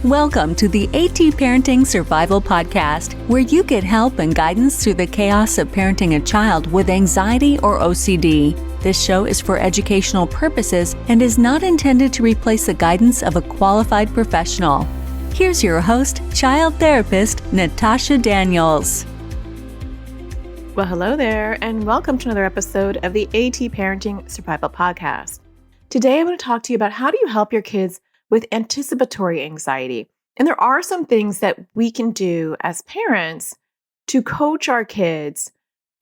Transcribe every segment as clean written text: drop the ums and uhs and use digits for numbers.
Welcome to the AT Parenting Survival Podcast, where you get help and guidance through the chaos of parenting a child with anxiety or OCD. This show is for educational purposes and is not intended to replace the guidance of a qualified professional. Here's your host, child therapist, Natasha Daniels. Well, hello there, and welcome to another episode of the AT Parenting Survival Podcast. Today, I'm going to talk to you about how do you help your kids with anticipatory anxiety. And there are some things that we can do as parents to coach our kids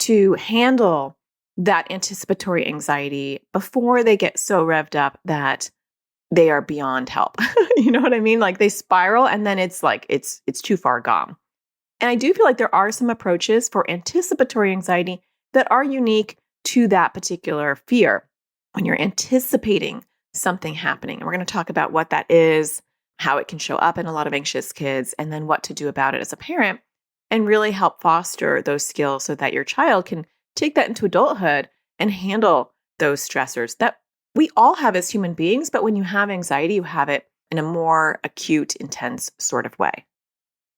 to handle that anticipatory anxiety before they get so revved up that they are beyond help. You know what I mean? Like they spiral and then it's too far gone. And I do feel like there are some approaches for anticipatory anxiety that are unique to that particular fear when you're anticipating something happening. And we're going to talk about what that is, how it can show up in a lot of anxious kids, and then what to do about it as a parent and really help foster those skills so that your child can take that into adulthood and handle those stressors that we all have as human beings. But when you have anxiety, you have it in a more acute, intense sort of way.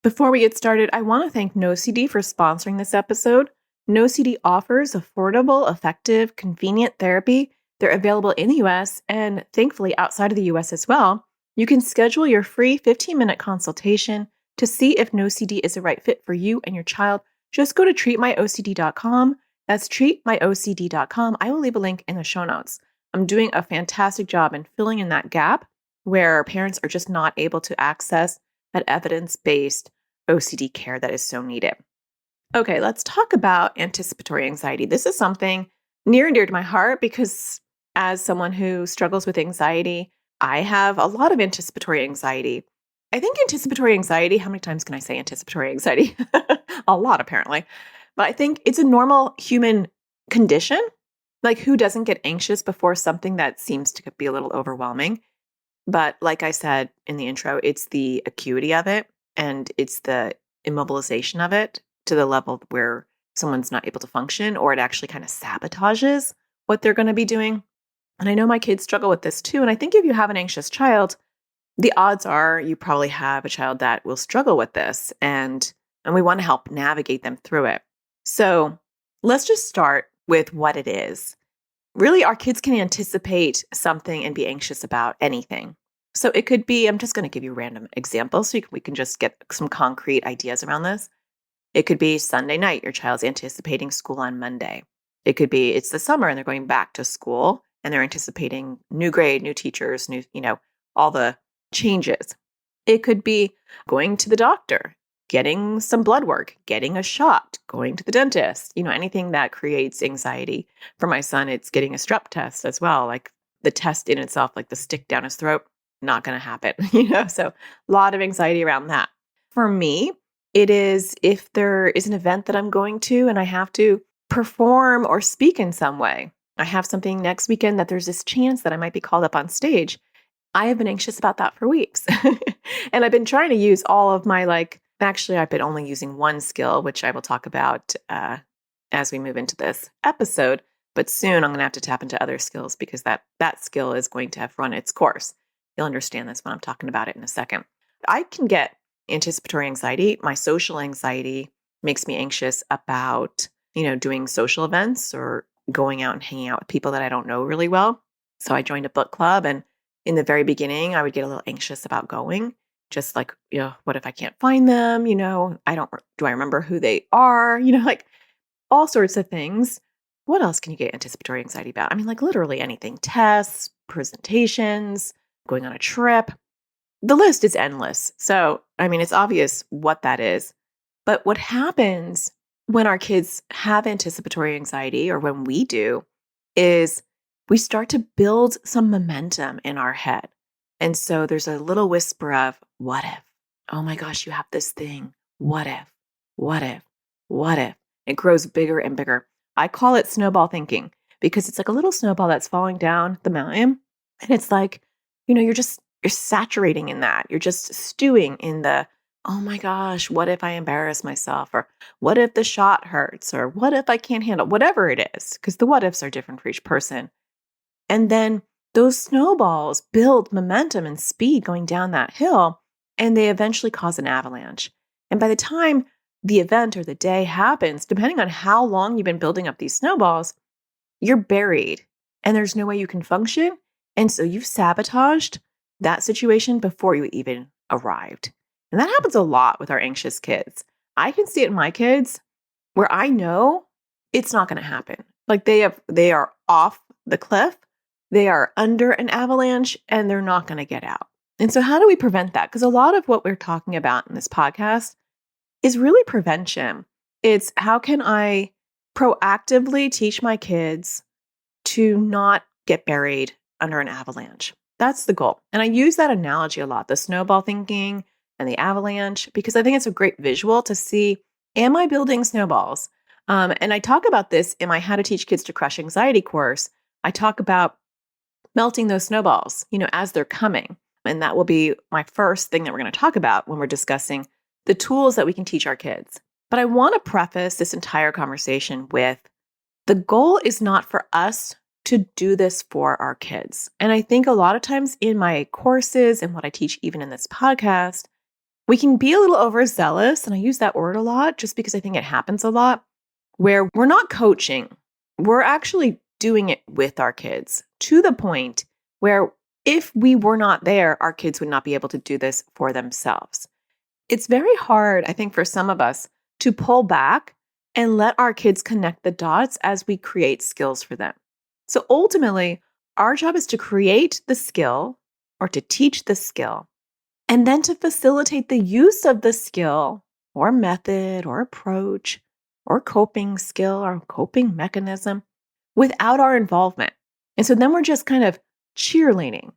Before we get started, I want to thank NoCD for sponsoring this episode. NoCD offers affordable, effective, convenient therapy. They're available in the US and thankfully outside of the US as well. You can schedule your free 15-minute consultation to see if NoCD is the right fit for you and your child. Just go to treatmyocd.com. That's treatmyocd.com. I will leave a link in the show notes. I'm doing a fantastic job in filling in that gap where parents are just not able to access that evidence-based OCD care that is so needed. Okay, let's talk about anticipatory anxiety. This is something near and dear to my heart because as someone who struggles with anxiety, I have a lot of anticipatory anxiety. I think anticipatory anxiety, how many times can I say anticipatory anxiety? A lot, apparently. But I think it's a normal human condition. Like, who doesn't get anxious before something that seems to be a little overwhelming? But like I said in the intro, it's the acuity of it and it's the immobilization of it to the level where someone's not able to function or it actually kind of sabotages what they're going to be doing. And I know my kids struggle with this too. And I think if you have an anxious child, the odds are you probably have a child that will struggle with this. And we want to help navigate them through it. So let's just start with what it is. Really, our kids can anticipate something and be anxious about anything. So it could be, I'm just going to give you random examples so we can just get some concrete ideas around this. It could be Sunday night, your child's anticipating school on Monday. It could be it's the summer and they're going back to school and they're anticipating new grade, new teachers, all the changes. It could be going to the doctor, getting some blood work, getting a shot, going to the dentist, anything that creates anxiety. For my son, it's getting a strep test as well. Like the test in itself, like the stick down his throat, not going to happen, So a lot of anxiety around that. For me, it is if there is an event that I'm going to and I have to perform or speak in some way. I have something next weekend that there's this chance that I might be called up on stage. I have been anxious about that for weeks. And I've been trying to use all of my actually, I've been only using one skill, which I will talk about as we move into this episode. But soon I'm going to have to tap into other skills because that skill is going to have run its course. You'll understand this when I'm talking about it in a second. I can get anticipatory anxiety. My social anxiety makes me anxious about, doing social events or going out and hanging out with people that I don't know really well. So I joined a book club and in the very beginning, I would get a little anxious about going. Just like, what if I can't find them? Do I remember who they are? All sorts of things. What else can you get anticipatory anxiety about? I mean, literally anything, tests, presentations, going on a trip. The list is endless. So, it's obvious what that is. But what happens when our kids have anticipatory anxiety, or when we do, is we start to build some momentum in our head. And so there's a little whisper of, what if? Oh my gosh, you have this thing. What if? What if? What if? It grows bigger and bigger. I call it snowball thinking because it's like a little snowball that's falling down the mountain. And it's like, you're saturating in that. You're just stewing in the, oh my gosh, what if I embarrass myself? Or what if the shot hurts? Or what if I can't handle whatever it is? Because the what ifs are different for each person. And then those snowballs build momentum and speed going down that hill. and they eventually cause an avalanche. And by the time the event or the day happens, depending on how long you've been building up these snowballs, you're buried and there's no way you can function. And so you've sabotaged that situation before you even arrived. And that happens a lot with our anxious kids. I can see it in my kids where I know it's not going to happen. Like they are off the cliff, they are under an avalanche, and they're not going to get out. And so how do we prevent that? Because a lot of what we're talking about in this podcast is really prevention. It's how can I proactively teach my kids to not get buried under an avalanche? That's the goal. And I use that analogy a lot, the snowball thinking and the avalanche, because I think it's a great visual to see, am I building snowballs? And I talk about this in my How to Teach Kids to Crush Anxiety course. I talk about melting those snowballs, as they're coming. And that will be my first thing that we're going to talk about when we're discussing the tools that we can teach our kids. But I want to preface this entire conversation with the goal is not for us to do this for our kids. And I think a lot of times in my courses and what I teach even in this podcast, we can be a little overzealous. And I use that word a lot just because I think it happens a lot, where we're not coaching. We're actually doing it with our kids to the point where if we were not there, our kids would not be able to do this for themselves. It's very hard, I think, for some of us to pull back and let our kids connect the dots as we create skills for them. So ultimately, our job is to create the skill or to teach the skill, and then to facilitate the use of the skill or method or approach or coping skill or coping mechanism without our involvement. And so then we're just kind of cheerleading.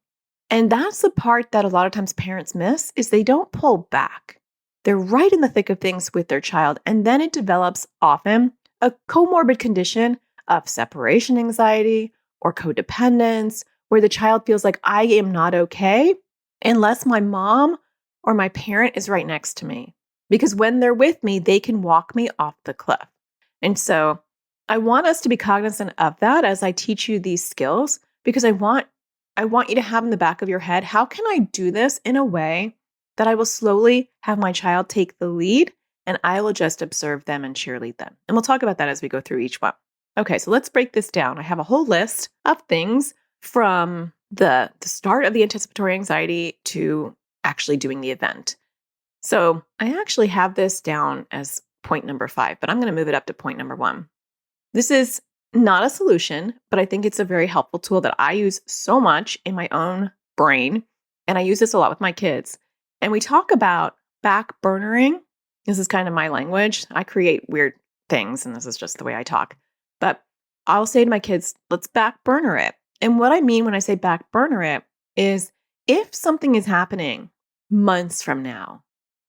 And that's the part that a lot of times parents miss is they don't pull back. They're right in the thick of things with their child. And then it develops often a comorbid condition of separation anxiety or codependence, where the child feels like I am not okay unless my mom or my parent is right next to me. Because when they're with me, they can walk me off the cliff. And so I want us to be cognizant of that as I teach you these skills, because I want you to have in the back of your head, how can I do this in a way that I will slowly have my child take the lead and I will just observe them and cheerlead them. And we'll talk about that as we go through each one. Okay, so let's break this down. I have a whole list of things from the start of the anticipatory anxiety to actually doing the event. So I actually have this down as point number 5, but I'm going to move it up to point number 1. This is not a solution, but I think it's a very helpful tool that I use so much in my own brain. And I use this a lot with my kids. And we talk about back burnering. This is kind of my language. I create weird things, and this is just the way I talk. But I'll say to my kids, let's back burner it. And what I mean when I say back burner it is if something is happening months from now,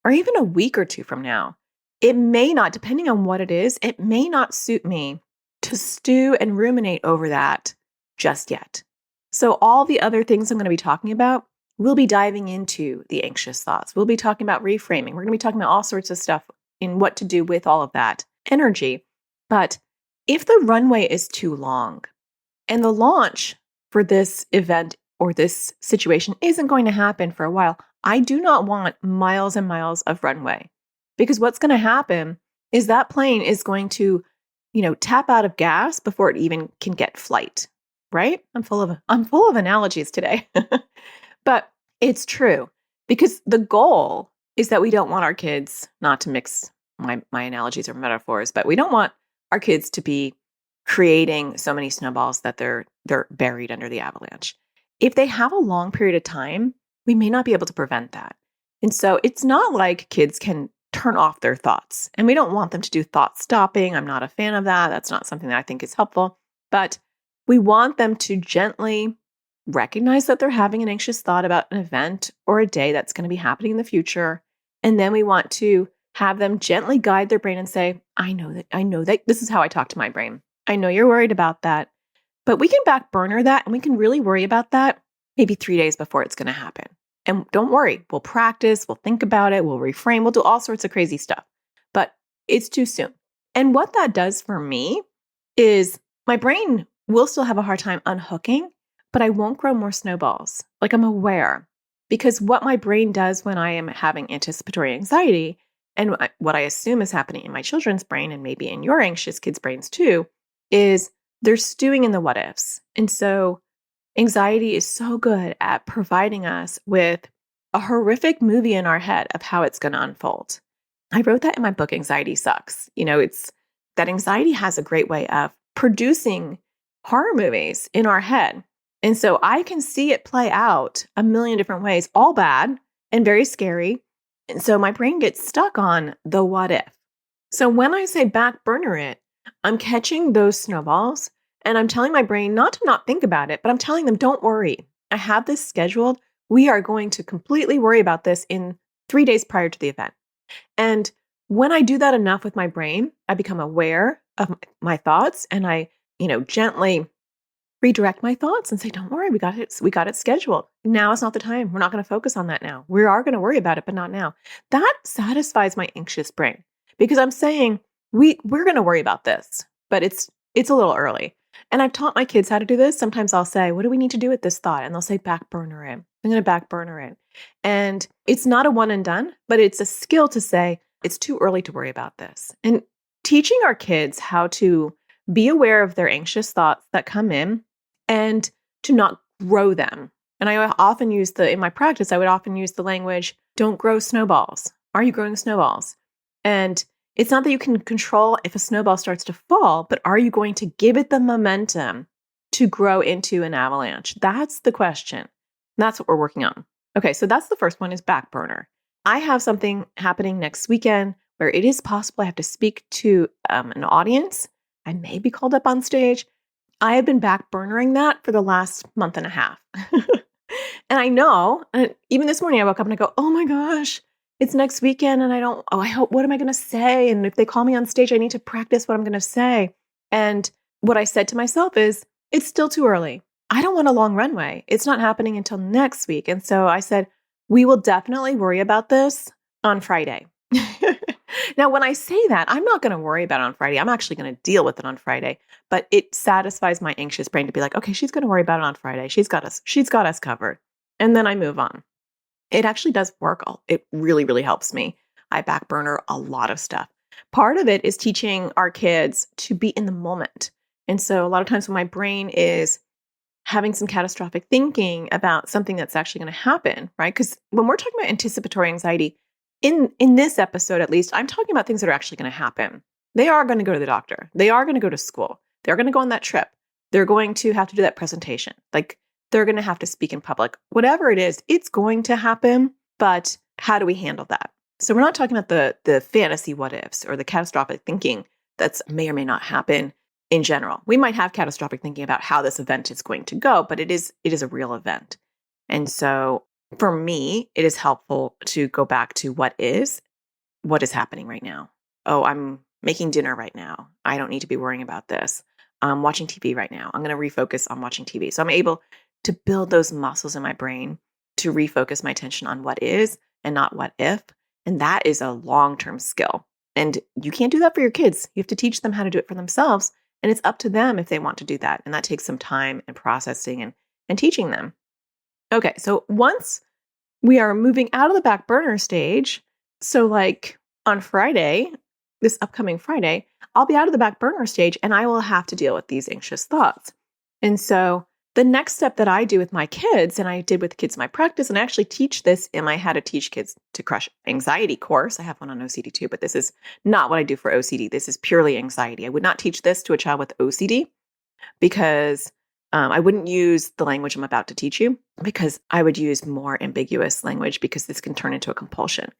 or even a week or two from now, it may not, depending on what it is, it may not suit me to stew and ruminate over that just yet. So all the other things I'm going to be talking about, we'll be diving into the anxious thoughts. We'll be talking about reframing. We're going to be talking about all sorts of stuff in what to do with all of that energy. But if the runway is too long and the launch for this event or this situation isn't going to happen for a while, I do not want miles and miles of runway, because what's going to happen is that plane is going to, tap out of gas before it even can get flight, right? I'm full of analogies today. But it's true, because the goal is that we don't want our kids, not to mix my analogies or metaphors, but we don't want our kids to be creating so many snowballs that they're buried under the avalanche. If they have a long period of time, we may not be able to prevent that. And so it's not like kids can turn off their thoughts. And we don't want them to do thought stopping. I'm not a fan of that. That's not something that I think is helpful. But we want them to gently recognize that they're having an anxious thought about an event or a day that's going to be happening in the future. And then we want to have them gently guide their brain and say, I know that this is how I talk to my brain. I know you're worried about that, but we can back burner that, and we can really worry about that maybe 3 days before it's going to happen. And don't worry, we'll practice, we'll think about it, we'll reframe, we'll do all sorts of crazy stuff, but it's too soon. And what that does for me is my brain will still have a hard time unhooking, but I won't grow more snowballs. Like, I'm aware, Because what my brain does when I am having anticipatory anxiety, and what I assume is happening in my children's brain, and maybe in your anxious kids' brains too, is they're stewing in the what ifs. And so anxiety is so good at providing us with a horrific movie in our head of how it's going to unfold. I wrote that in my book, Anxiety Sucks. It's that anxiety has a great way of producing horror movies in our head. And so I can see it play out a million different ways, all bad and very scary. And so my brain gets stuck on the what if. So when I say back burner it, I'm catching those snowballs and I'm telling my brain not to not think about it, but I'm telling them, don't worry. I have this scheduled. We are going to completely worry about this in 3 days prior to the event. And when I do that enough with my brain, I become aware of my thoughts and I, gently redirect my thoughts and say, don't worry, we got it scheduled. Now is not the time. We're not going to focus on that now. We are going to worry about it, but not now. That satisfies my anxious brain because I'm saying we're going to worry about this, but it's a little early. And I've taught my kids how to do this. Sometimes I'll say, what do we need to do with this thought? And they'll say, back burner it. I'm going to back burner it. And it's not a one and done, but it's a skill to say, it's too early to worry about this. And teaching our kids how to be aware of their anxious thoughts that come in and to not grow them. And I often use in my practice, I would often use the language, don't grow snowballs. Are you growing snowballs? And it's not that you can control if a snowball starts to fall, but are you going to give it the momentum to grow into an avalanche? That's the question. That's what we're working on. Okay, so that's the first one is back burner. I have something happening next weekend where it is possible I have to speak to an audience. I may be called up on stage. I have been back burnering that for the last month and a half. And I know, and even this morning I woke up and I go, oh my gosh, it's next weekend and I hope, what am I going to say? And if they call me on stage, I need to practice what I'm going to say. And what I said to myself is, it's still too early. I don't want a long runway. It's not happening until next week. And so I said, we will definitely worry about this on Friday. Now, when I say that, I'm not going to worry about it on Friday. I'm actually going to deal with it on Friday. But it satisfies my anxious brain to be like, okay, she's going to worry about it on Friday. She's got us covered. And then I move on. It actually does work. It really, really helps me. I back burner a lot of stuff. Part of it is teaching our kids to be in the moment. And so a lot of times when my brain is having some catastrophic thinking about something that's actually going to happen, right? Because when we're talking about anticipatory anxiety, in this episode, at least, I'm talking about things that are actually going to happen. They are going to go to the doctor. They are going to go to school. They're going to go on that trip. They're going to have to do that presentation. Like they're going to have to speak in public. Whatever it is, it's going to happen. But how do we handle that? So we're not talking about the fantasy what ifs or the catastrophic thinking that's may or may not happen in general. We might have catastrophic thinking about how this event is going to go, but it is a real event. And so for me, it is helpful to go back to what is happening right now. Oh, I'm making dinner right now. I don't need to be worrying about this. I'm watching TV right now. I'm going to refocus on watching TV. So I'm able to build those muscles in my brain to refocus my attention on what is and not what if. And that is a long-term skill. And you can't do that for your kids. You have to teach them how to do it for themselves. And it's up to them if they want to do that. And that takes some time and processing and teaching them. Okay, so once we are moving out of the back burner stage, so like on Friday, this upcoming Friday, I'll be out of the back burner stage and I will have to deal with these anxious thoughts. And so the next step that I do with my kids, and I did with kids in my practice, and I actually teach this in my How to Teach Kids to Crush Anxiety course. I have one on OCD too, but this is not what I do for OCD. This is purely anxiety. I would not teach this to a child with OCD because I wouldn't use the language I'm about to teach you because I would use more ambiguous language because this can turn into a compulsion.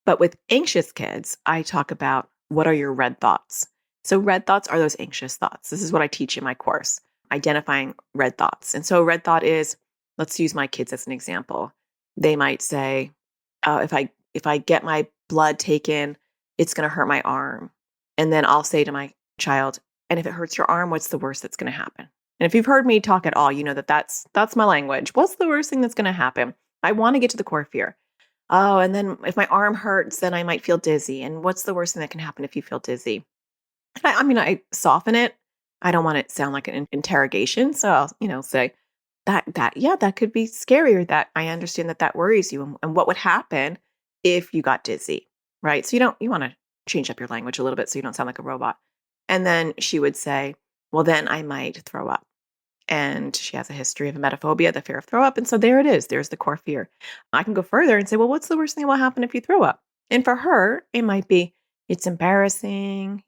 But with anxious kids, I talk about what are your red thoughts. So red thoughts are those anxious thoughts. This is what I teach in my course, identifying red thoughts. And so a red thought is, let's use my kids as an example. They might say, if I get my blood taken, it's going to hurt my arm. And then I'll say to my child, and if it hurts your arm, what's the worst that's going to happen? And if you've heard me talk at all, you know that's my language. What's the worst thing that's going to happen? I want to get to the core fear. Oh, and then if my arm hurts, then I might feel dizzy. And what's the worst thing that can happen if you feel dizzy? I soften it. I don't want it to sound like an interrogation. So I'll, say, that could be scary, or that I understand that worries you. And what would happen if you got dizzy, right? So you want to change up your language a little bit so you don't sound like a robot. And then she would say, well, then I might throw up. And she has a history of emetophobia, the fear of throw up. And so there it is. There's the core fear. I can go further and say, well, what's the worst thing that will happen if you throw up? And for her, it might be, it's embarrassing.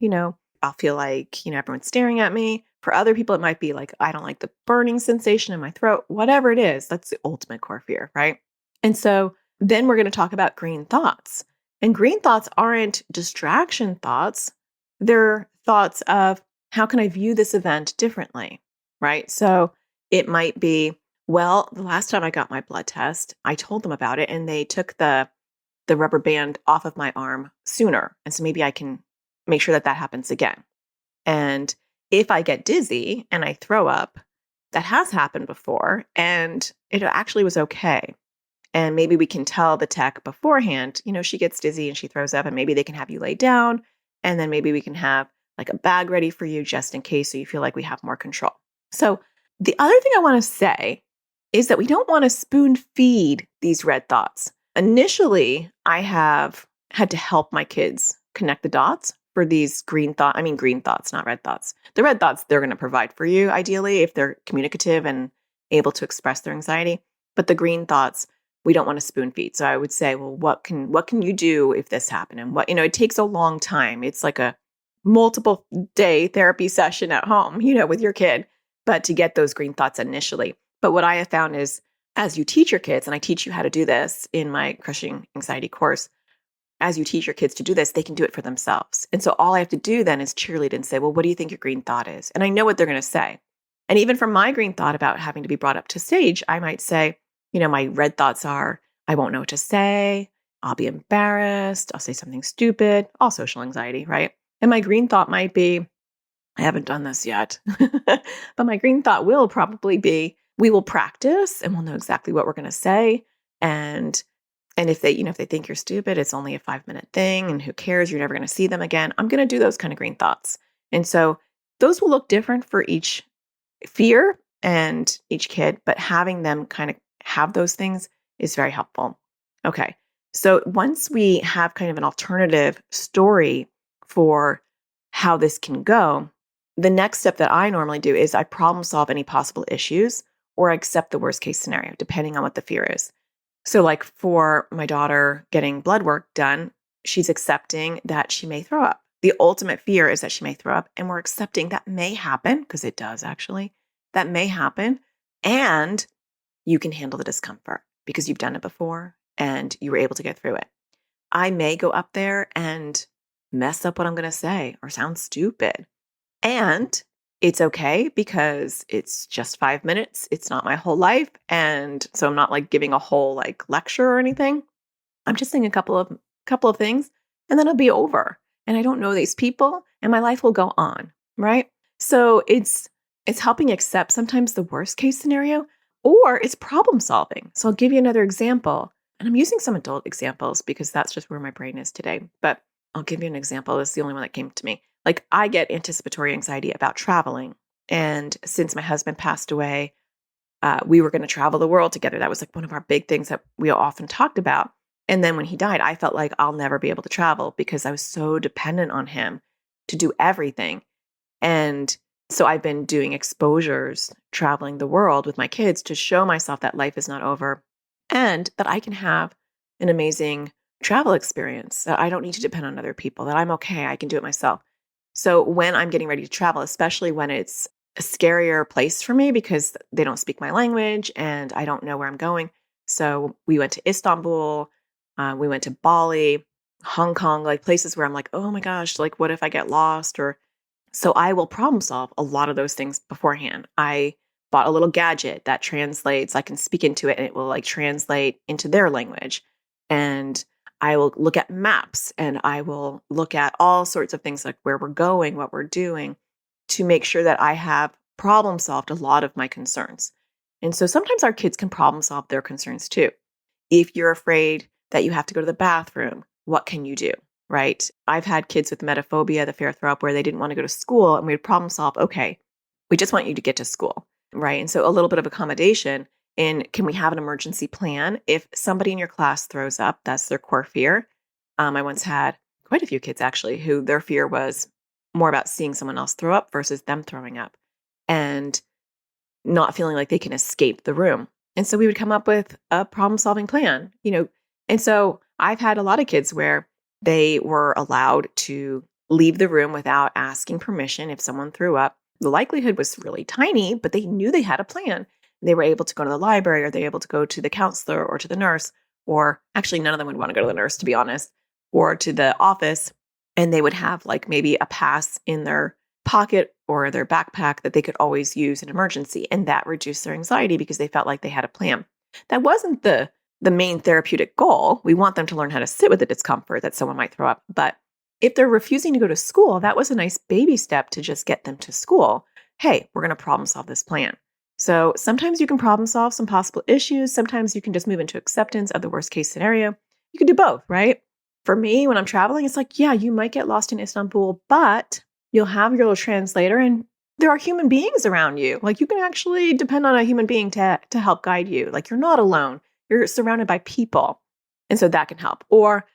I'll feel like, everyone's staring at me. For other people, it might be like, I don't like the burning sensation in my throat, whatever it is. That's the ultimate core fear, right? And so then we're going to talk about green thoughts. And green thoughts aren't distraction thoughts. They're thoughts of, how can I view this event differently? Right? So it might be, well, the last time I got my blood test, I told them about it and they took the rubber band off of my arm sooner. And so maybe I can make sure that happens again. And if I get dizzy and I throw up, that has happened before and it actually was okay. And maybe we can tell the tech beforehand, she gets dizzy and she throws up, and maybe they can have you lay down. And then maybe we can have like a bag ready for you just in case, so you feel like we have more control. So the other thing I want to say is that we don't want to spoon feed these red thoughts. Initially, I have had to help my kids connect the dots for these green thoughts, not red thoughts. The red thoughts, they're going to provide for you, ideally, if they're communicative and able to express their anxiety. But the green thoughts, we don't want to spoon feed. So I would say, well, what can you do if this happened? And it takes a long time. It's like a multiple day therapy session at home, with your kid, but to get those green thoughts initially. But what I have found is, as you teach your kids, and I teach you how to do this in my Crushing Anxiety course, as you teach your kids to do this, they can do it for themselves. And so all I have to do then is cheerlead and say, well, what do you think your green thought is? And I know what they're going to say. And even from my green thought about having to be brought up to stage, I might say, my red thoughts are, I won't know what to say. I'll be embarrassed. I'll say something stupid, all social anxiety, right? And my green thought might be, I haven't done this yet, but my green thought will probably be, we will practice and we'll know exactly what we're going to say. And if they, if they think you're stupid, it's only a 5-minute thing and who cares? You're never going to see them again. I'm going to do those kind of green thoughts. And so those will look different for each fear and each kid, but having them kind of have those things is very helpful. Okay. So once we have kind of an alternative story for how this can go, the next step that I normally do is I problem solve any possible issues, or I accept the worst case scenario, depending on what the fear is. So like for my daughter getting blood work done, she's accepting that she may throw up. The ultimate fear is that she may throw up, and we're accepting that may happen, because it does actually, that may happen. And you can handle the discomfort because you've done it before and you were able to get through it. I may go up there and mess up what I'm going to say or sound stupid. And it's okay because it's just 5 minutes. It's not my whole life. And so I'm not like giving a whole like lecture or anything. I'm just saying a couple of things, and then it'll be over. And I don't know these people and my life will go on, right? So it's helping accept sometimes the worst case scenario, or it's problem solving. So I'll give you another example. And I'm using some adult examples because that's just where my brain is today. But I'll give you an example. This is the only one that came to me. Like, I get anticipatory anxiety about traveling. And since my husband passed away, we were going to travel the world together. That was like one of our big things that we often talked about. And then when he died, I felt like I'll never be able to travel because I was so dependent on him to do everything. And so I've been doing exposures, traveling the world with my kids to show myself that life is not over and that I can have an amazing travel experience, that I don't need to depend on other people, that I'm okay, I can do it myself. So when I'm getting ready to travel, especially when it's a scarier place for me because they don't speak my language and I don't know where I'm going. So we went to Istanbul, we went to Bali, Hong Kong, like places where I'm like, oh my gosh, like what if I get lost? Or so I will problem solve a lot of those things beforehand. I bought a little gadget that translates, I can speak into it and it will like translate into their language. And I will look at maps and I will look at all sorts of things like where we're going, what we're doing, to make sure that I have problem solved a lot of my concerns. And so sometimes our kids can problem solve their concerns too. If you're afraid that you have to go to the bathroom, what can you do? Right? I've had kids with emetophobia, the fear of throw up, where they didn't want to go to school, and we'd problem solve, okay, we just want you to get to school. right? And so a little bit of accommodation in, can we have an emergency plan? If somebody in your class throws up, that's their core fear. I once had quite a few kids actually who their fear was more about seeing someone else throw up versus them throwing up and not feeling like they can escape the room. And so we would come up with a problem-solving plan, And so I've had a lot of kids where they were allowed to leave the room without asking permission if someone threw up. The likelihood was really tiny, but they knew they had a plan. They were able to go to the library, or they were able to go to the counselor or to the nurse, or actually none of them would want to go to the nurse, to be honest, or to the office. And they would have like maybe a pass in their pocket or their backpack that they could always use in emergency. And that reduced their anxiety because they felt like they had a plan. That wasn't the main therapeutic goal. We want them to learn how to sit with the discomfort that someone might throw up. But if they're refusing to go to school, that was a nice baby step to just get them to school. Hey, we're going to problem solve this plan. So sometimes you can problem solve some possible issues. Sometimes you can just move into acceptance of the worst case scenario. You can do both, right? For me, when I'm traveling, it's like, yeah, you might get lost in Istanbul, but you'll have your little translator and there are human beings around you. Like you can actually depend on a human being to help guide you. Like you're not alone. You're surrounded by people. And so that can help. Or,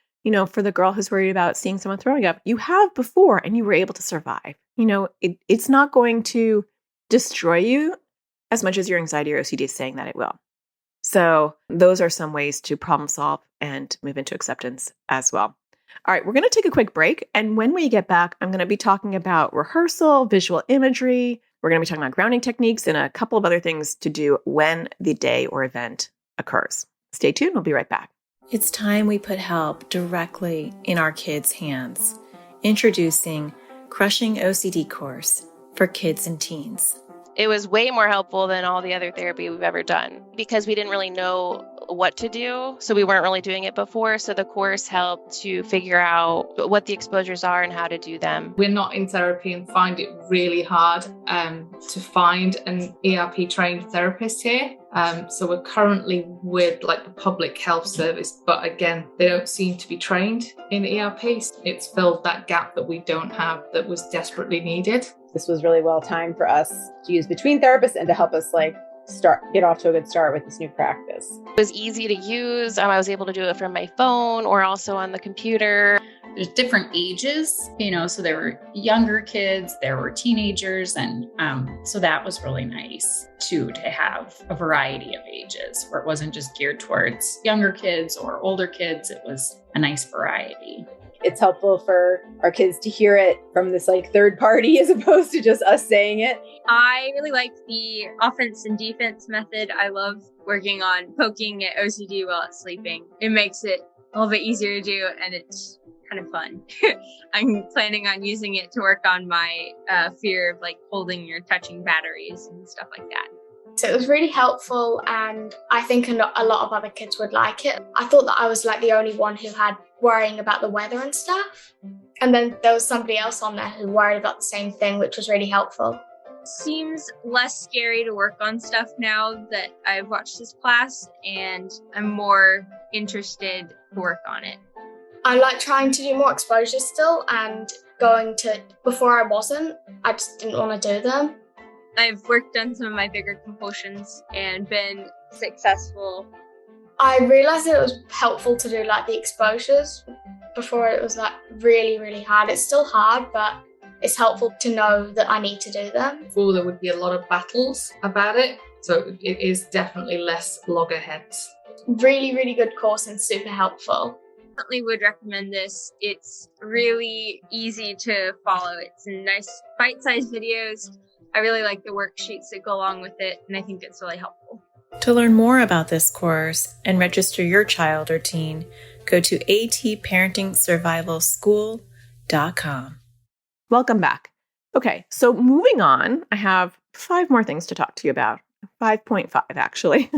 for the girl who's worried about seeing someone throwing up, you have before and you were able to survive. It's not going to destroy you as much as your anxiety or OCD is saying that it will. So those are some ways to problem solve and move into acceptance as well. All right, we're going to take a quick break. And when we get back, I'm going to be talking about rehearsal, visual imagery. We're going to be talking about grounding techniques and a couple of other things to do when the day or event occurs. Stay tuned. We'll be right back. It's time we put help directly in our kids' hands. Introducing Crushing OCD course for kids and teens. It was way more helpful than all the other therapy we've ever done because we didn't really know what to do. So we weren't really doing it before. So the course helped to figure out what the exposures are and how to do them. We're not in therapy and find it really hard to find an ERP trained therapist here. So we're currently with the public health service, but again, they don't seem to be trained in ERP. It's filled that gap that we don't have that was needed. This was really well timed for us to use between therapists and to help us get off to a good start with this new practice. It was easy to use. I was able to do it from my phone or also on the computer. There's different ages, so there were younger kids, there were teenagers, and so that was really nice too, to have a variety of ages where it wasn't just geared towards younger kids or older kids. It was a nice variety. It's helpful for our kids to hear it from this third party as opposed to just us saying it. I really like the offense and defense method. I love working on poking at OCD while it's sleeping. It makes it a little bit easier to do, and it's kind of fun. I'm planning on using it to work on my fear of holding or touching batteries and stuff like that. So it was really helpful, and I think a lot of other kids would like it. I thought that I was the only one who had worrying about the weather and stuff. And then there was somebody else on there who worried about the same thing, which was really helpful. Seems less scary to work on stuff now that I've watched this class, and I'm more interested to work on it. I like trying to do more exposures still, and before I wasn't, I just didn't want to do them. I've worked on some of my bigger compulsions and been successful. I realized that it was helpful to do the exposures. Before it was really, really hard. It's still hard, but it's helpful to know that I need to do them. Before there would be a lot of battles about it. So it is definitely less loggerheads. Really, really good course and super helpful. Definitely would recommend this. It's really easy to follow. It's nice bite-sized videos. I really like the worksheets that go along with it, and I think it's really helpful. To learn more about this course and register your child or teen, go to atparentingsurvivalschool.com. Welcome back. Okay, so moving on, I have 5 more things to talk to you about. 5.5, actually.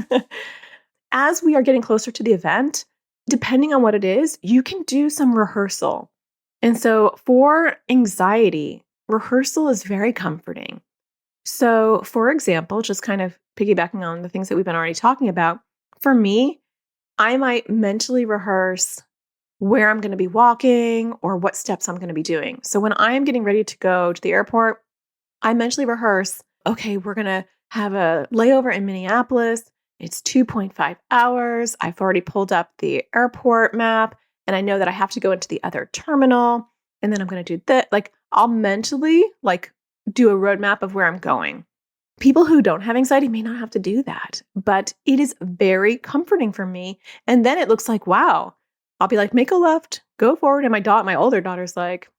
As we are getting closer to the event, depending on what it is, you can do some rehearsal. And so for anxiety, rehearsal is very comforting. So, for example, just kind of piggybacking on the things that we've been already talking about, for me, I might mentally rehearse where I'm going to be walking or what steps I'm going to be doing. So when I'm getting ready to go to the airport, I mentally rehearse, okay, we're going to have a layover in Minneapolis. It's 2.5 hours. I've already pulled up the airport map and I know that I have to go into the other terminal. And then I'm going to do that. Like I'll mentally like do a roadmap of where I'm going. People who don't have anxiety may not have to do that, but it is very comforting for me. And then it looks like, wow, I'll be like, make a left, go forward. And my older daughter's like,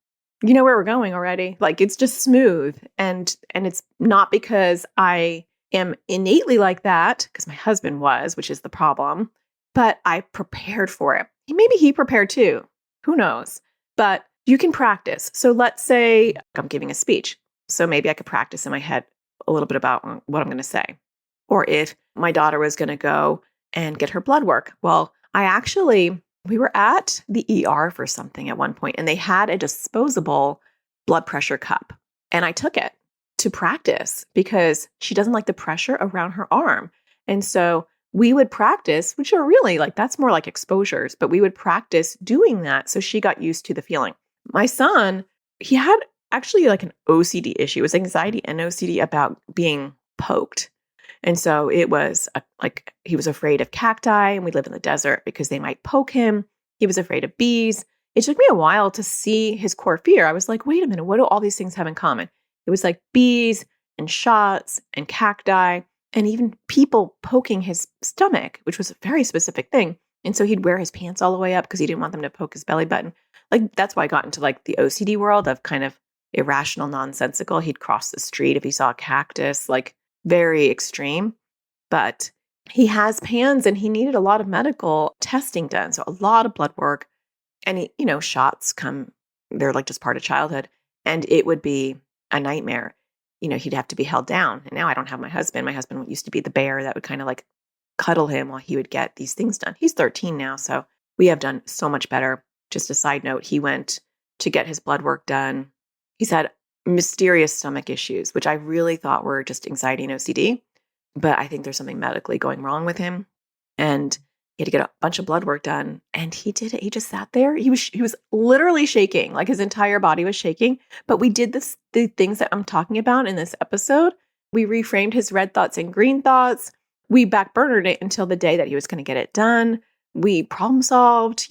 you know where we're going already. Like it's just smooth. And it's not because I am innately like that, because my husband was, which is the problem, but I prepared for it. Maybe he prepared too. Who knows? But you can practice. So let's say I'm giving a speech. So maybe I could practice in my head a little bit about what I'm going to say. Or if my daughter was going to go and get her blood work. Well, we were at the ER for something at one point and they had a disposable blood pressure cup. And I took it to practice because she doesn't like the pressure around her arm. And so we would practice, which are really like, that's more like exposures, but we would practice doing that. So she got used to the feeling. My son, he had actually like an OCD issue. It was anxiety and OCD about being poked. And so it was like he was afraid of cacti and we live in the desert because they might poke him. He was afraid of bees. It took me a while to see his core fear. I was like, wait a minute, what do all these things have in common? It was like bees and shots and cacti and even people poking his stomach, which was a very specific thing. And so he'd wear his pants all the way up because he didn't want them to poke his belly button. Like that's why I got into like the OCD world of kind of irrational, nonsensical. He'd cross the street if he saw a cactus, like very extreme. But he has PANS and he needed a lot of medical testing done. So a lot of blood work and, shots they're like just part of childhood. And it would be a nightmare. He'd have to be held down. And now I don't have my husband. My husband used to be the bear that would kind of like cuddle him while he would get these things done. He's 13 now. So we have done so much better. Just a side note, he went to get his blood work done. He's had mysterious stomach issues, which I really thought were just anxiety and OCD. But I think there's something medically going wrong with him. And he had to get a bunch of blood work done. And he did it. He just sat there. He was literally shaking, like his entire body was shaking. But we did the things that I'm talking about in this episode. We reframed his red thoughts and green thoughts. We backburnered it until the day that he was going to get it done. We problem solved,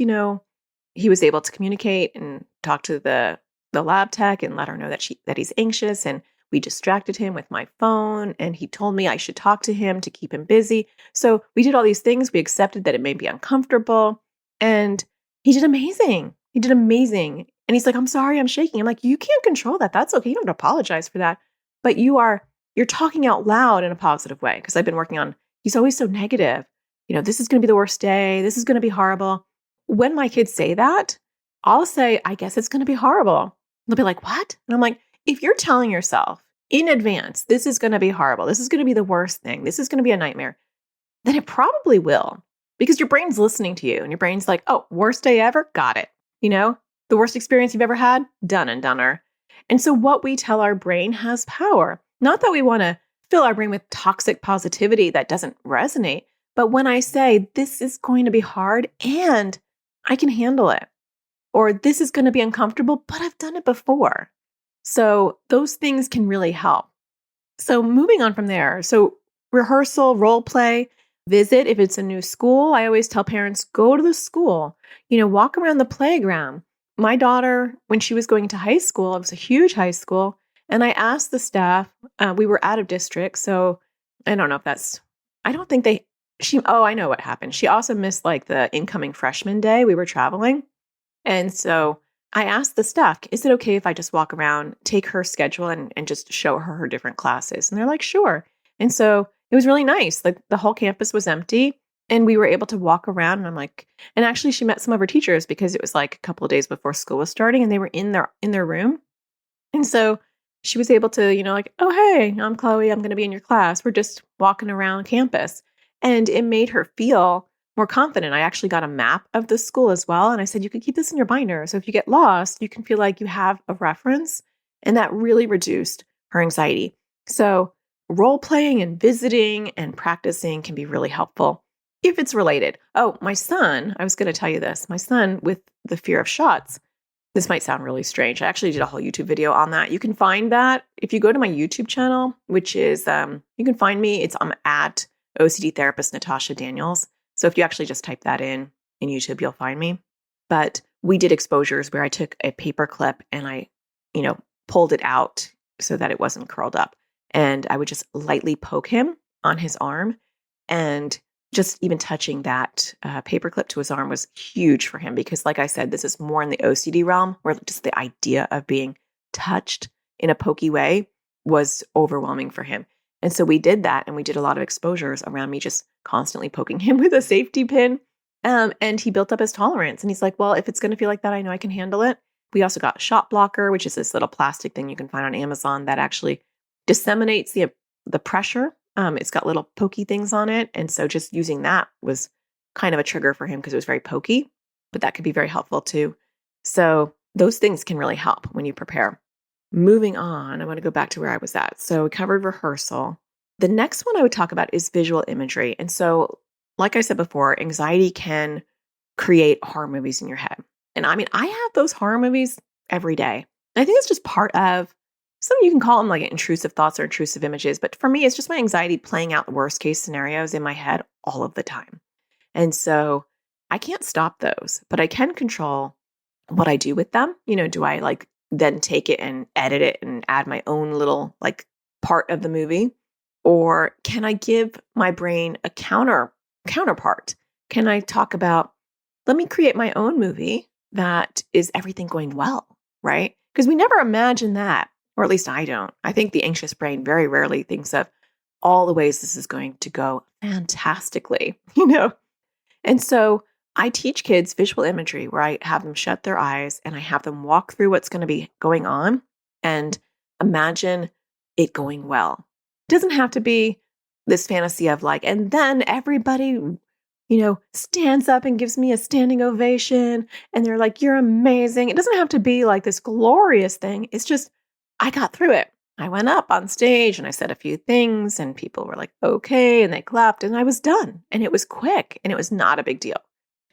He was able to communicate and talk to the lab tech and let her know that he's anxious. And we distracted him with my phone. And he told me I should talk to him to keep him busy. So we did all these things. We accepted that it may be uncomfortable. And he did amazing. And he's like, I'm sorry, I'm shaking. I'm like, you can't control that. That's okay. You don't have to apologize for that. But you're talking out loud in a positive way. Because I've been working on, he's always so negative. This is going to be the worst day. This is going to be horrible. When my kids say that, I'll say, I guess it's going to be horrible. They'll be like, what? And I'm like, if you're telling yourself in advance, this is going to be horrible, this is going to be the worst thing, this is going to be a nightmare, then it probably will, because your brain's listening to you and your brain's like, oh, worst day ever? Got it. The worst experience you've ever had? Done and doneer. And so what we tell our brain has power. Not that we want to fill our brain with toxic positivity that doesn't resonate, but when I say this is going to be hard and I can handle it, or this is going to be uncomfortable, but I've done it before. So those things can really help. So moving on from there. So rehearsal, role play, visit. If it's a new school, I always tell parents, go to the school, walk around the playground. My daughter, when she was going to high school, it was a huge high school. And I asked the staff, we were out of district. So I don't know if I don't think I know what happened. She also missed like the incoming freshman day. We were traveling. And so I asked the staff, is it okay if I just walk around, take her schedule and just show her different classes? And they're like, sure. And so it was really nice. Like the whole campus was empty and we were able to walk around. And I'm like, and actually she met some of her teachers because it was like a couple of days before school was starting and they were in their room. And so she was able to, like, oh, hey, I'm Chloe. I'm going to be in your class. We're just walking around campus. And it made her feel more confident. I actually got a map of the school as well. And I said, you can keep this in your binder. So if you get lost, you can feel like you have a reference. And that really reduced her anxiety. So role playing and visiting and practicing can be really helpful if it's related. Oh, my son, I was going to tell you this. My son with the fear of shots, This might sound really strange. I actually did a whole YouTube video on that. You can find that if you go to my YouTube channel, which is, you can find me. I'm at OCD therapist Natasha Daniels. So if you actually just type that in YouTube, you'll find me. But we did exposures where I took a paper clip and I, pulled it out so that it wasn't curled up. And I would just lightly poke him on his arm. And just even touching that paperclip to his arm was huge for him because, like I said, this is more in the OCD realm where just the idea of being touched in a pokey way was overwhelming for him. And so we did that, and we did a lot of exposures around me just constantly poking him with a safety pin. And he built up his tolerance. And he's like, well, if it's going to feel like that, I know I can handle it. We also got a shot blocker, which is this little plastic thing you can find on Amazon that actually disseminates the pressure. It's got little pokey things on it. And so just using that was kind of a trigger for him because it was very pokey, but that could be very helpful too. So those things can really help when you prepare. Moving on, I want to go back to where I was at. So we covered rehearsal. The next one I would talk about is visual imagery. And so, like I said before, anxiety can create horror movies in your head. And I mean, I have those horror movies every day. I think it's just part of some, you can call them like intrusive thoughts or intrusive images. But for me, it's just my anxiety playing out the worst case scenarios in my head all of the time. And so I can't stop those, but I can control what I do with them. Do I then take it and edit it and add my own little part of the movie? Or can I give my brain a counterpart? Can I talk about, let me create my own movie that is everything going well, right? Because we never imagine that, or at least I don't. I think the anxious brain very rarely thinks of all the ways this is going to go fantastically, And so I teach kids visual imagery where I have them shut their eyes and I have them walk through what's going to be going on and imagine it going well. It doesn't have to be this fantasy of and then everybody, stands up and gives me a standing ovation and they're like, you're amazing. It doesn't have to be this glorious thing. It's just, I got through it. I went up on stage and I said a few things and people were like, okay. And they clapped and I was done. And it was quick and it was not a big deal.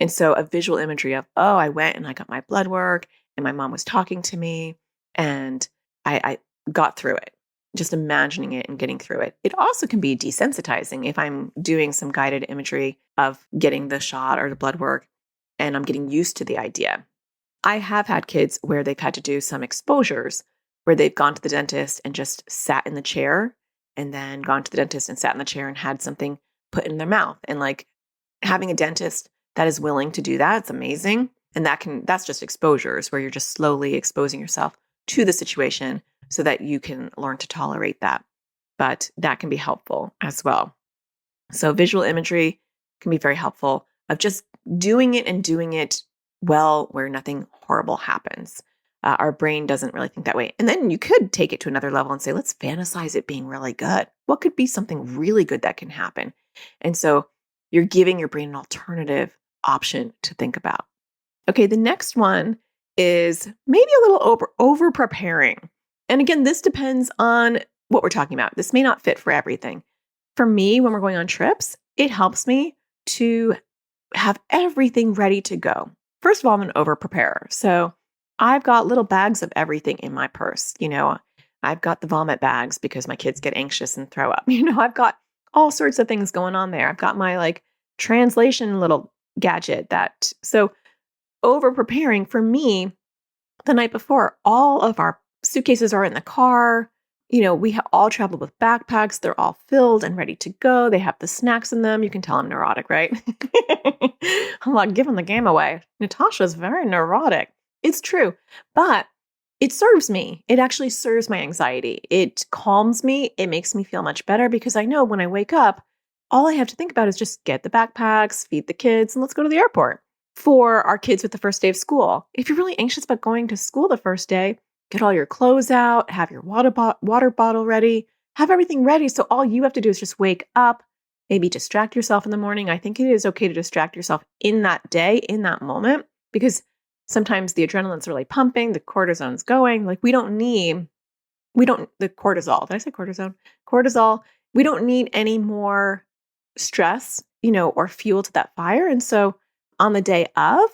And so a visual imagery of, I went and I got my blood work and my mom was talking to me and I got through it. Just imagining it and getting through it. It also can be desensitizing if I'm doing some guided imagery of getting the shot or the blood work and I'm getting used to the idea. I have had kids where they've had to do some exposures where they've gone to the dentist and just sat in the chair and then gone to the dentist and sat in the chair and had something put in their mouth. And having a dentist that is willing to do that, it's amazing. And that's just exposures where you're just slowly exposing yourself to the situation so that you can learn to tolerate that. But that can be helpful as well. So visual imagery can be very helpful of just doing it and doing it well where nothing horrible happens. Our brain doesn't really think that way. And then you could take it to another level and say, let's fantasize it being really good. What could be something really good that can happen? And so you're giving your brain an alternative option to think about. Okay, the next one is maybe a little over preparing. And again, this depends on what we're talking about. This may not fit for everything. For me, when we're going on trips, it helps me to have everything ready to go. First of all, I'm an over preparer. So I've got little bags of everything in my purse. I've got the vomit bags because my kids get anxious and throw up. I've got all sorts of things going on there. I've got my translation little gadget so over preparing for me the night before, all of our suitcases are in the car. We have all traveled with backpacks. They're all filled and ready to go. They have the snacks in them. You can tell I'm neurotic, right? I'm giving the game away. Natasha's very neurotic. It's true, but it serves me. It actually serves my anxiety. It calms me. It makes me feel much better because I know when I wake up, all I have to think about is just get the backpacks, feed the kids, and let's go to the airport. For our kids with the first day of school, if you're really anxious about going to school the first day, get all your clothes out, have your water bottle ready, have everything ready. So all you have to do is just wake up, maybe distract yourself in the morning. I think it is okay to distract yourself in that day, in that moment, because sometimes the adrenaline's really pumping, the cortisone's going. The cortisol, did I say cortisone? Cortisol, we don't need any more stress, or fuel to that fire. And so on the day of,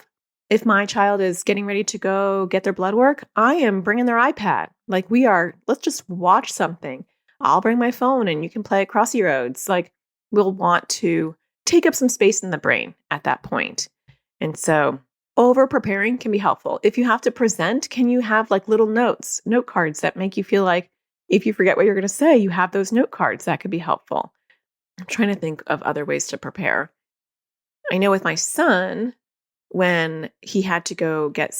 If my child is getting ready to go get their blood work, I am bringing their iPad. Like let's just watch something. I'll bring my phone and you can play at Crossy Roads. Like we'll want to take up some space in the brain at that point. And so over preparing can be helpful. If you have to present, can you have like little note cards that make you feel like if you forget what you're going to say, you have those note cards that could be helpful. I'm trying to think of other ways to prepare. I know with my son, when he had to go get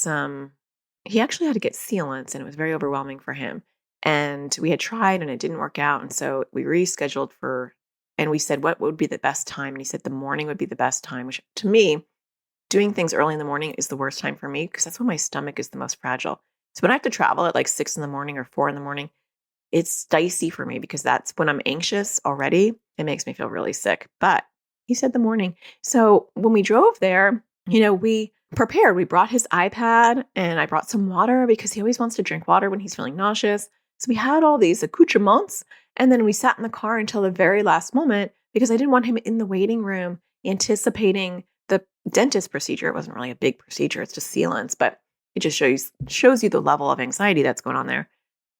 he actually had to get sealants and it was very overwhelming for him. And we had tried and it didn't work out. And so we rescheduled and we said, what would be the best time? And he said the morning would be the best time, which to me, doing things early in the morning is the worst time for me because that's when my stomach is the most fragile. So when I have to travel at like 6 in the morning or 4 in the morning, it's dicey for me because that's when I'm anxious already. It makes me feel really sick. But he said the morning. So when we drove there, we prepared. We brought his iPad and I brought some water because he always wants to drink water when he's feeling nauseous. So we had all these accoutrements and then we sat in the car until the very last moment because I didn't want him in the waiting room anticipating the dentist procedure. It wasn't really a big procedure. It's just sealants, but it just shows you the level of anxiety that's going on there.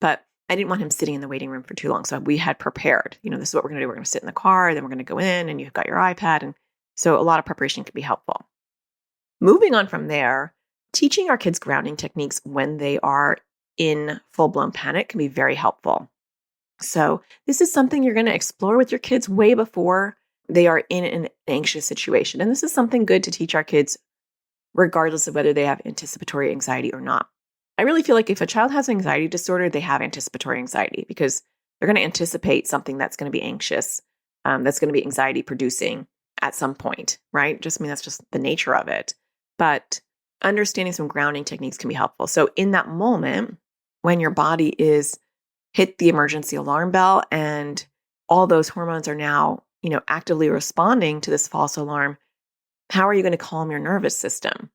But I didn't want him sitting in the waiting room for too long. So we had prepared, this is what we're going to do. We're going to sit in the car, then we're going to go in and you've got your iPad. And so a lot of preparation can be helpful. Moving on from there, teaching our kids grounding techniques when they are in full-blown panic can be very helpful. So this is something you're going to explore with your kids way before they are in an anxious situation. And this is something good to teach our kids regardless of whether they have anticipatory anxiety or not. I really feel like if a child has an anxiety disorder, they have anticipatory anxiety because they're going to anticipate something that's going to be anxious, that's going to be anxiety producing at some point, right? That's just the nature of it. But understanding some grounding techniques can be helpful. So in that moment, when your body is hit the emergency alarm bell and all those hormones are now, actively responding to this false alarm, how are you going to calm your nervous system?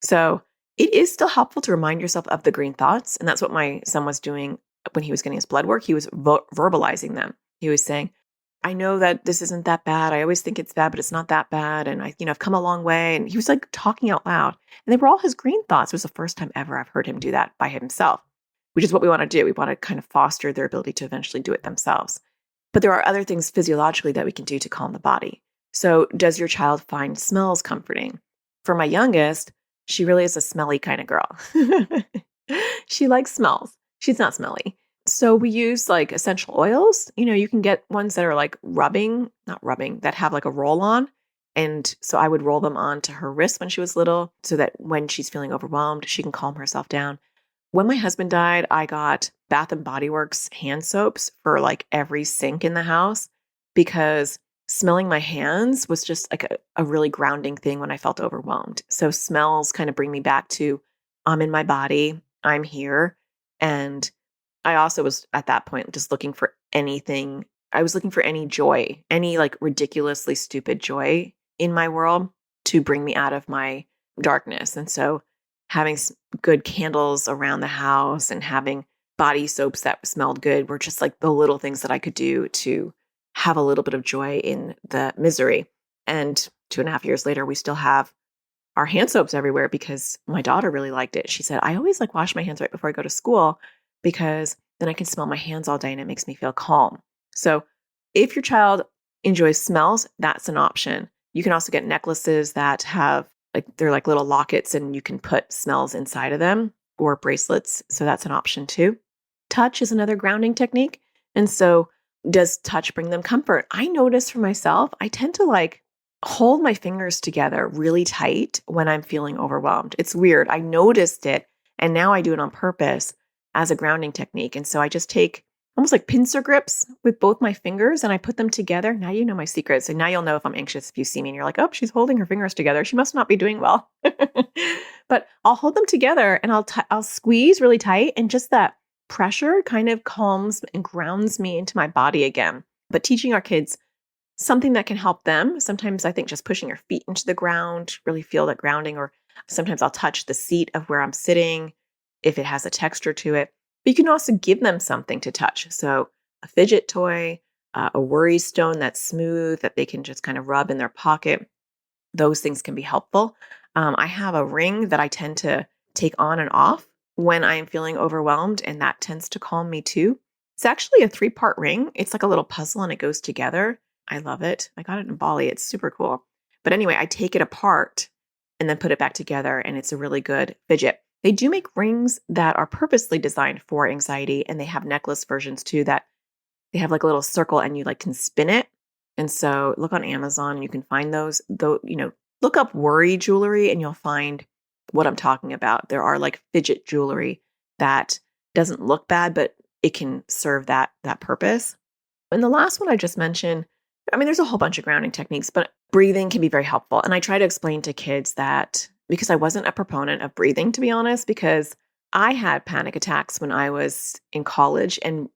So it is still helpful to remind yourself of the green thoughts. And that's what my son was doing when he was getting his blood work. He was verbalizing them. He was saying, I know that this isn't that bad. I always think it's bad, but it's not that bad. And I've come a long way. And he was like talking out loud. And they were all his green thoughts. It was the first time ever I've heard him do that by himself, which is what we want to do. We want to kind of foster their ability to eventually do it themselves. But there are other things physiologically that we can do to calm the body. So does your child find smells comforting? For my youngest, she really is a smelly kind of girl. She likes smells. She's not smelly. So we use like essential oils. You can get ones that are like that have like a roll on. And so I would roll them onto her wrist when she was little so that when she's feeling overwhelmed, she can calm herself down. When my husband died, I got Bath and Body Works hand soaps for like every sink in the house because smelling my hands was just like a really grounding thing when I felt overwhelmed. So smells kind of bring me back to I'm in my body, I'm here. And I also was at that point just looking for anything. I was looking for any joy, any like ridiculously stupid joy in my world to bring me out of my darkness. And so having good candles around the house and having body soaps that smelled good were just like the little things that I could do to have a little bit of joy in the misery. And 2.5 years later, we still have our hand soaps everywhere because my daughter really liked it. She said, I always like wash my hands right before I go to school because then I can smell my hands all day and it makes me feel calm. So if your child enjoys smells, that's an option. You can also get necklaces that have they're like little lockets and you can put smells inside of them or bracelets. So that's an option too. Touch is another grounding technique. And so does touch bring them comfort? I notice for myself, I tend to hold my fingers together really tight when I'm feeling overwhelmed. It's weird. I noticed it and now I do it on purpose as a grounding technique. And so I just take almost like pincer grips with both my fingers and I put them together. Now you know my secret. So now you'll know if I'm anxious if you see me and you're like, oh, she's holding her fingers together. She must not be doing well. But I'll hold them together and I'll squeeze really tight. And just that pressure kind of calms and grounds me into my body again. But teaching our kids something that can help them. Sometimes I think just pushing your feet into the ground, really feel that grounding. Or sometimes I'll touch the seat of where I'm sitting if it has a texture to it. But you can also give them something to touch. So a fidget toy, a worry stone that's smooth that they can just kind of rub in their pocket. Those things can be helpful. I have a ring that I tend to take on and off when I am feeling overwhelmed, and that tends to calm me too. It's actually a 3-part ring. It's like a little puzzle and it goes together. I love it. I got it in Bali. It's super cool. But anyway, I take it apart and then put it back together, and it's a really good fidget. They do make rings that are purposely designed for anxiety, and they have necklace versions too that they have like a little circle and you like can spin it. And so look on Amazon, you can find those. Though, look up worry jewelry and you'll find what I'm talking about. There are like fidget jewelry that doesn't look bad, but it can serve that purpose. And the last one I just mentioned, there's a whole bunch of grounding techniques, but breathing can be very helpful. And I try to explain to kids that, because I wasn't a proponent of breathing, to be honest, because I had panic attacks when I was in college. And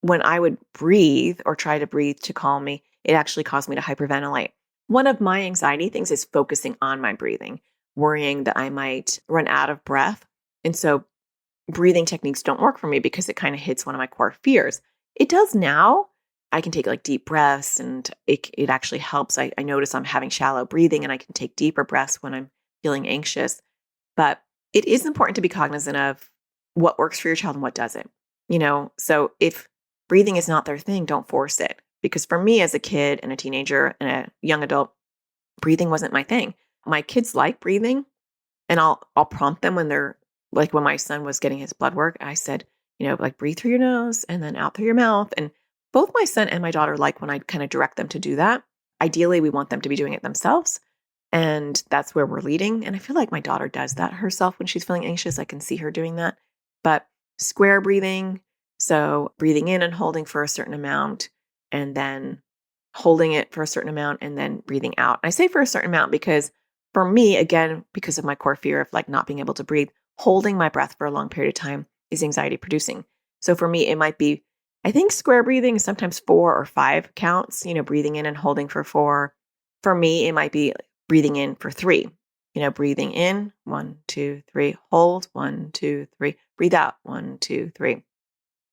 when I would breathe or try to breathe to calm me, it actually caused me to hyperventilate. One of my anxiety things is focusing on my breathing, worrying that I might run out of breath. And so breathing techniques don't work for me because it kind of hits one of my core fears. It does now. I can take like deep breaths and it actually helps. I notice I'm having shallow breathing and I can take deeper breaths when I'm feeling anxious. But it is important to be cognizant of what works for your child and what doesn't. So if breathing is not their thing, don't force it. Because for me as a kid and a teenager and a young adult, breathing wasn't my thing. My kids like breathing, and I'll prompt them when they're like, when my son was getting his blood work, I said, like breathe through your nose and then out through your mouth. And both my son and my daughter like when I kind of direct them to do that. Ideally, we want them to be doing it themselves. And that's where we're leading. And I feel like my daughter does that herself when she's feeling anxious. I can see her doing that. But square breathing, so breathing in and holding for a certain amount, and then holding it for a certain amount, and then breathing out. And I say for a certain amount because for me, again, because of my core fear of like not being able to breathe, holding my breath for a long period of time is anxiety producing. So for me, it might be, I think square breathing is sometimes 4 or 5 counts, breathing in and holding for 4. For me, it might be breathing in for 3, breathing in, 1, 2, 3, hold, 1, 2, 3, breathe out, 1, 2, 3.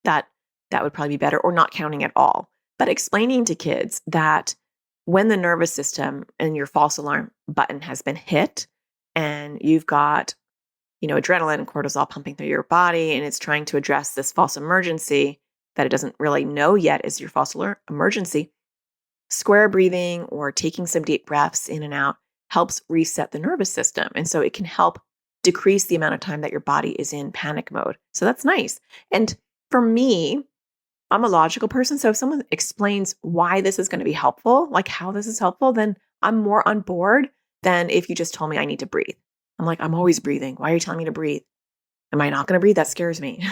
That would probably be better, or not counting at all. But explaining to kids that when the nervous system and your false alarm button has been hit and you've got, adrenaline and cortisol pumping through your body, and it's trying to address this false emergency that it doesn't really know yet is your false alert emergency, square breathing or taking some deep breaths in and out helps reset the nervous system. And so it can help decrease the amount of time that your body is in panic mode. So that's nice. And for me, I'm a logical person. So if someone explains why this is going to be helpful, like how this is helpful, then I'm more on board than if you just told me I need to breathe. I'm like, I'm always breathing. Why are you telling me to breathe? Am I not going to breathe? That scares me.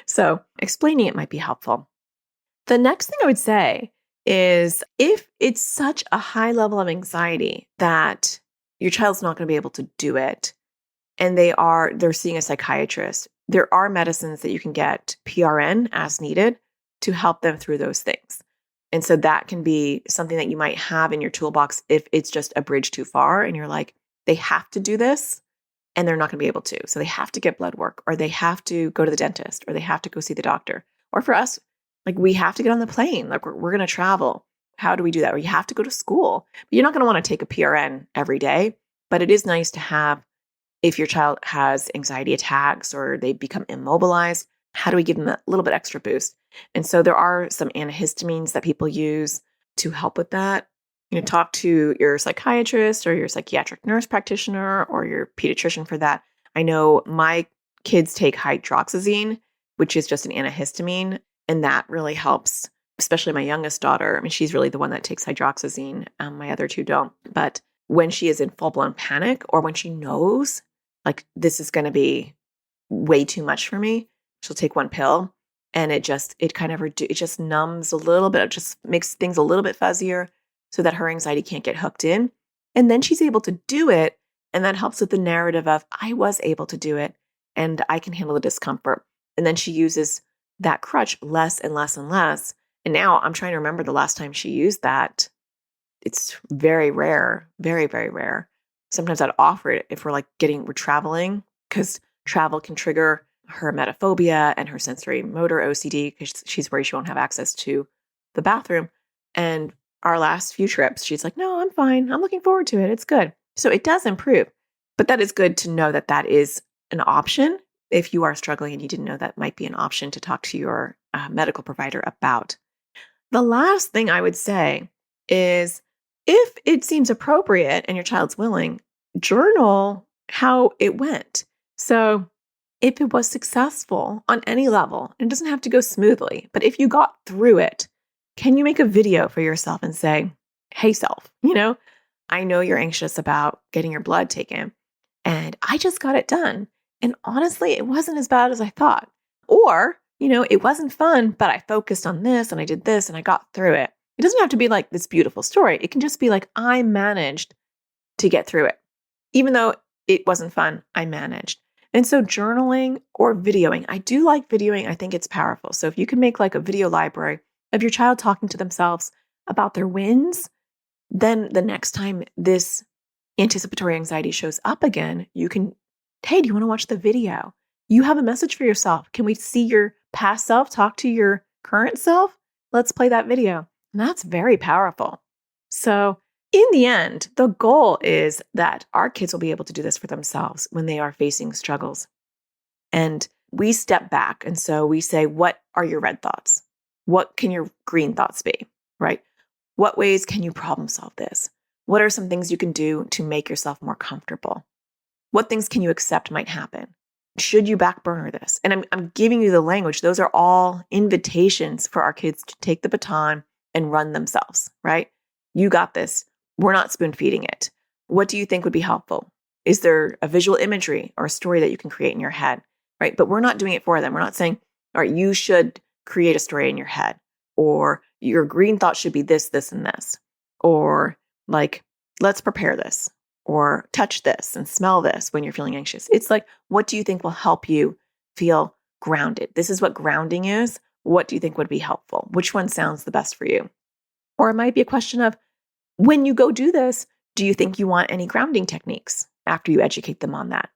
So explaining it might be helpful. The next thing I would say is if it's such a high level of anxiety that your child's not going to be able to do it, and they're seeing a psychiatrist, there are medicines that you can get PRN as needed to help them through those things. And so that can be something that you might have in your toolbox if it's just a bridge too far and you're like, they have to do this and they're not going to be able to. So they have to get blood work, or they have to go to the dentist, or they have to go see the doctor. Or for us, like we have to get on the plane, like we're going to travel. How do we do that? Or you have to go to school. But you're not going to want to take a PRN every day, but it is nice to have if your child has anxiety attacks or they become immobilized. How do we give them a little bit extra boost? And so there are some antihistamines that people use to help with that. Talk to your psychiatrist or your psychiatric nurse practitioner or your pediatrician for that. I know my kids take hydroxyzine, which is just an antihistamine, and that really helps, especially my youngest daughter. She's really the one that takes hydroxyzine. My other two don't. But when she is in full-blown panic or when she knows, like, this is going to be way too much for me, she'll take one pill and it just numbs a little bit. It just makes things a little bit fuzzier so that her anxiety can't get hooked in. And then she's able to do it. And that helps with the narrative of, I was able to do it and I can handle the discomfort. And then she uses that crutch less and less and less. And now I'm trying to remember the last time she used that. It's very rare, very, very rare. Sometimes I'd offer it if we're traveling, because travel can trigger her emetophobia and her sensory motor OCD, because she's worried she won't have access to the bathroom. And our last few trips, she's like, no, I'm fine. I'm looking forward to it. It's good. So it does improve. But that is good to know that that is an option if you are struggling and you didn't know that might be an option to talk to your medical provider about. The last thing I would say is if it seems appropriate and your child's willing, journal how it went. So if it was successful on any level, it doesn't have to go smoothly, but if you got through it, can you make a video for yourself and say, hey, self, I know you're anxious about getting your blood taken, and I just got it done. And honestly, it wasn't as bad as I thought. Or, it wasn't fun, but I focused on this and I did this and I got through it. It doesn't have to be like this beautiful story. It can just be like, I managed to get through it. Even though it wasn't fun, I managed. And so journaling or videoing, I do like videoing. I think it's powerful. So if you can make like a video library of your child talking to themselves about their wins, then the next time this anticipatory anxiety shows up again, you can, hey, do you want to watch the video? You have a message for yourself. Can we see your past self talk to your current self? Let's play that video. And that's very powerful. So in the end, the goal is that our kids will be able to do this for themselves when they are facing struggles. And we step back. And so we say, what are your red thoughts? What can your green thoughts be, right? What ways can you problem solve this? What are some things you can do to make yourself more comfortable? What things can you accept might happen? Should you back burner this? And I'm giving you the language. Those are all invitations for our kids to take the baton and run themselves, right? You got this. We're not spoon feeding it. What do you think would be helpful? Is there a visual imagery or a story that you can create in your head, right? But we're not doing it for them. We're not saying, all right, you should create a story in your head, or your green thought should be this, this, and this, or like, let's prepare this, or touch this and smell this when you're feeling anxious. It's like, what do you think will help you feel grounded? This is what grounding is. What do you think would be helpful? Which one sounds the best for you? Or it might be a question of, when you go do this, do you think you want any grounding techniques after you educate them on that?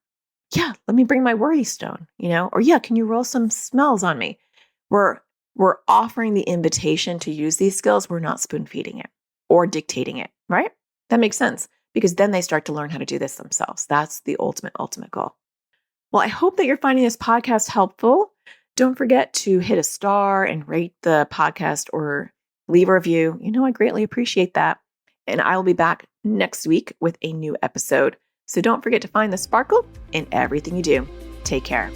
Yeah, let me bring my worry stone, or yeah, can you roll some smells on me? We're offering the invitation to use these skills. We're not spoon feeding it or dictating it, right? That makes sense, because then they start to learn how to do this themselves. That's the ultimate goal. Well, I hope that you're finding this podcast helpful. Don't forget to hit a star and rate the podcast or leave a review. I greatly appreciate that. And I will be back next week with a new episode. So don't forget to find the sparkle in everything you do. Take care.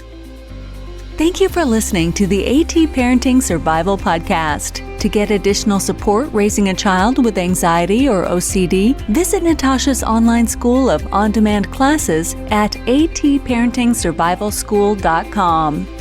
Thank you for listening to the AT Parenting Survival Podcast. To get additional support raising a child with anxiety or OCD, visit Natasha's online school of on-demand classes at atparentingsurvivalschool.com.